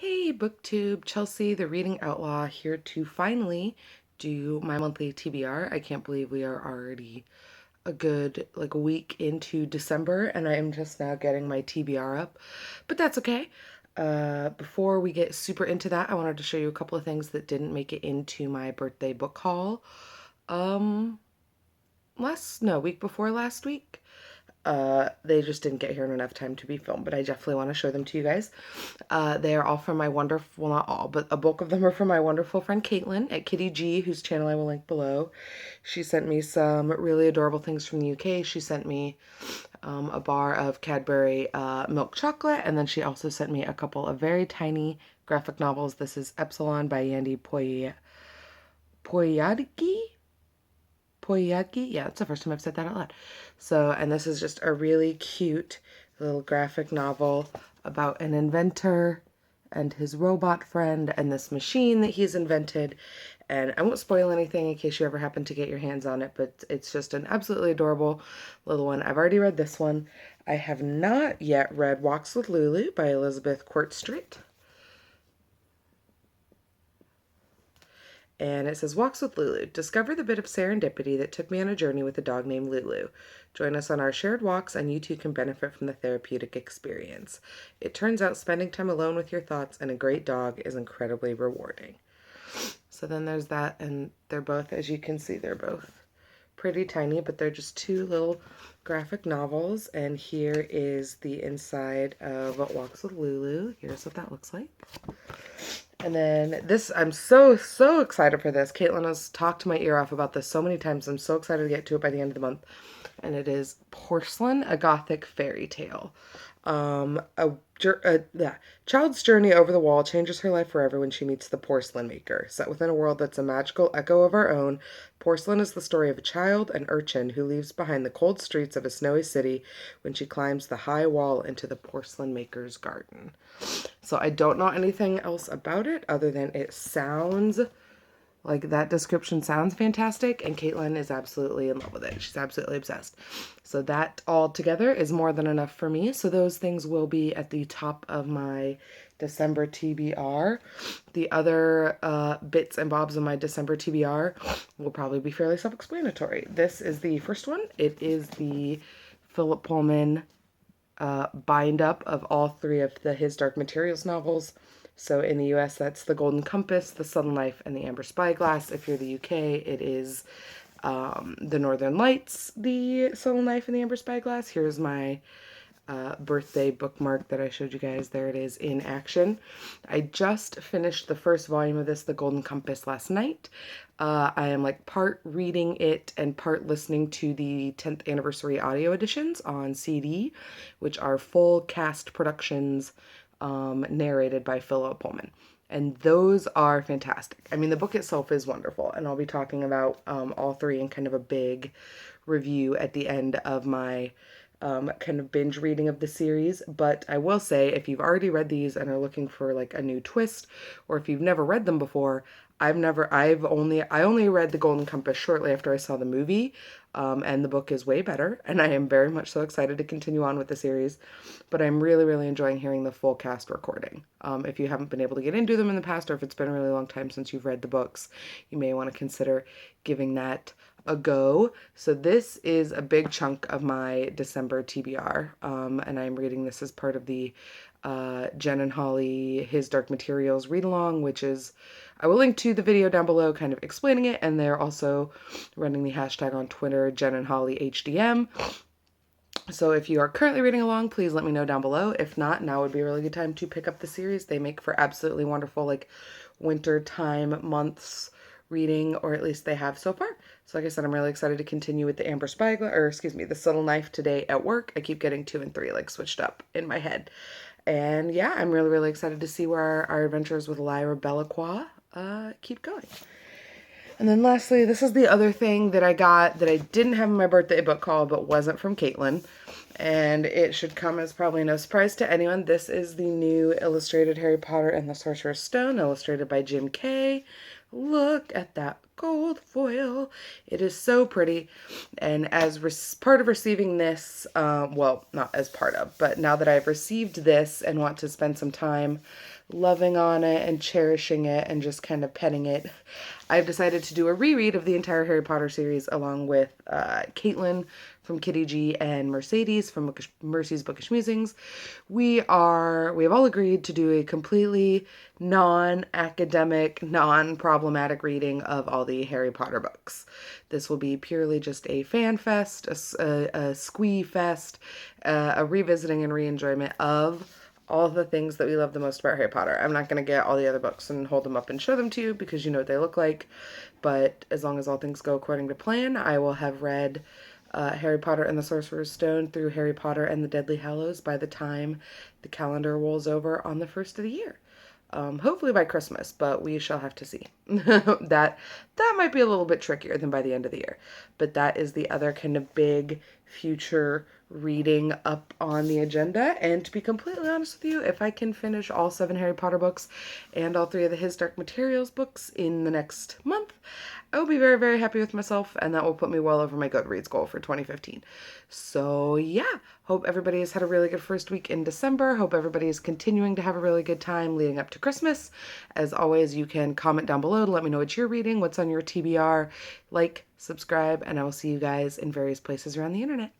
Hey BookTube, Chelsea, the Reading Outlaw, here to finally do my monthly TBR. I can't believe we are already a good a week into December and I am just now getting my TBR up, but that's okay. Before we get super into that, I wanted to show you a couple of things that didn't make it into my birthday book haul. Um, week before last week. They just didn't get here in enough time to be filmed, but I definitely want to show them to you guys. They are all from my wonderful, well, not all, but a bulk of them are from my wonderful friend Caitlin at Kitty G, whose channel I will link below. She sent me some really adorable things from the UK. She sent me a bar of Cadbury milk chocolate, and then she also sent me a couple of very tiny graphic novels. This is Epsilon by Yandy Poyadki. Poyadki? Yeah, it's the first time I've said that out loud. So, and this is just a really cute little graphic novel about an inventor and his robot friend and this machine that he's invented. And I won't spoil anything in case you ever happen to get your hands on it, but it's just an absolutely adorable little one. I've already read this one. I have not yet read Walks with Lulu by Elizabeth Courtstreet. And it says, Walks with Lulu. Discover the bit of serendipity that took me on a journey with a dog named Lulu. Join us on our shared walks and you too can benefit from the therapeutic experience. It turns out spending time alone with your thoughts and a great dog is incredibly rewarding. So then there's that, and they're both, as you can see, they're both pretty tiny, but they're just two little graphic novels. And here is the inside of Walks with Lulu. Here's what that looks like. And then this, I'm so excited for this. Caitlin has talked my ear off about this so many times. I'm so excited to get to it by the end of the month. And it is Porcelain, a Gothic fairy tale. A child's journey over the wall changes her life forever when she meets the porcelain maker. Set within a world that's a magical echo of our own, Porcelain is the story of a child, an urchin, who leaves behind the cold streets of a snowy city when she climbs the high wall into the porcelain maker's garden. So I don't know anything else about it other than it sounds like that description sounds fantastic, and Caitlin is absolutely in love with it. She's absolutely obsessed. So that all together is more than enough for me. So those things will be at the top of my December TBR. The other bits and bobs of my December TBR will probably be fairly self-explanatory. This is the first one. It is the Philip Pullman bind up of all three of His Dark Materials novels. So in the US, that's The Golden Compass, The Subtle Knife, and The Amber Spyglass. If you're the UK, it is The Northern Lights, The Subtle Knife, and The Amber Spyglass. Here's my birthday bookmark that I showed you guys. There it is in action. I just finished the first volume of this, The Golden Compass, last night. I am like part reading it and part listening to the 10th anniversary audio editions on CD, which are full cast productions narrated by Philip Pullman. And those are fantastic. I mean, the book itself is wonderful, and I'll be talking about all three in kind of a big review at the end of my kind of binge reading of the series. But I will say, if you've already read these and are looking for like a new twist, or if you've never read them before, I only read The Golden Compass shortly after I saw the movie, and the book is way better, and I am very much so excited to continue on with the series, but I'm really enjoying hearing the full cast recording. If you haven't been able to get into them in the past, or if it's been a really long time since you've read the books, you may want to consider giving that a go. So this is a big chunk of my December TBR, and I'm reading this as part of the Jen and Holly His Dark Materials read along, which is, I will link to the video down below kind of explaining it, and they're also running the hashtag on Twitter, Jen and Holly HDM. So if you are currently reading along, please let me know down below. If not, now would be a really good time to pick up the series. They make for absolutely wonderful like winter time months reading, or at least they have so far. So like I said, I'm really excited to continue with the Amber Spyglass, or excuse me, the Subtle Knife today at work. I keep getting 2 and 3 like switched up in my head. And yeah, I'm really excited to see where our adventures with Lyra Belacqua keep going. And then lastly, this is the other thing that I got that I didn't have in my birthday book haul, but wasn't from Caitlin. And it should come as probably no surprise to anyone. This is the new illustrated Harry Potter and the Sorcerer's Stone, illustrated by Jim Kay. Look at that gold foil. It is so pretty. And as part of receiving this, well, not as part of, but now that I've received this and want to spend some time loving on it and cherishing it and just kind of petting it, I've decided to do a reread of the entire Harry Potter series along with Caitlin from Kitty G and Mercedes from Mercy's Bookish Musings. We have all agreed to do a completely non-academic, non-problematic reading of all the Harry Potter books. This will be purely just a fan fest, a squee fest, a revisiting and re-enjoyment of all the things that we love the most about Harry Potter. I'm not going to get all the other books and hold them up and show them to you because you know what they look like. But as long as all things go according to plan, I will have read Harry Potter and the Sorcerer's Stone through Harry Potter and the Deathly Hallows by the time the calendar rolls over on the first of the year. Hopefully by Christmas, but we shall have to see. that might be a little bit trickier than by the end of the year. But that is the other kind of big future reading up on the agenda. And to be completely honest with you, if I can finish all 7 Harry Potter books and all 3 of the His Dark Materials books in the next month, I will be very, very happy with myself, and that will put me well over my Goodreads goal for 2015. So yeah, hope everybody has had a really good first week in December. Hope everybody is continuing to have a really good time leading up to Christmas. As always, you can comment down below to let me know what you're reading, what's on your TBR, like, subscribe, and I will see you guys in various places around the internet.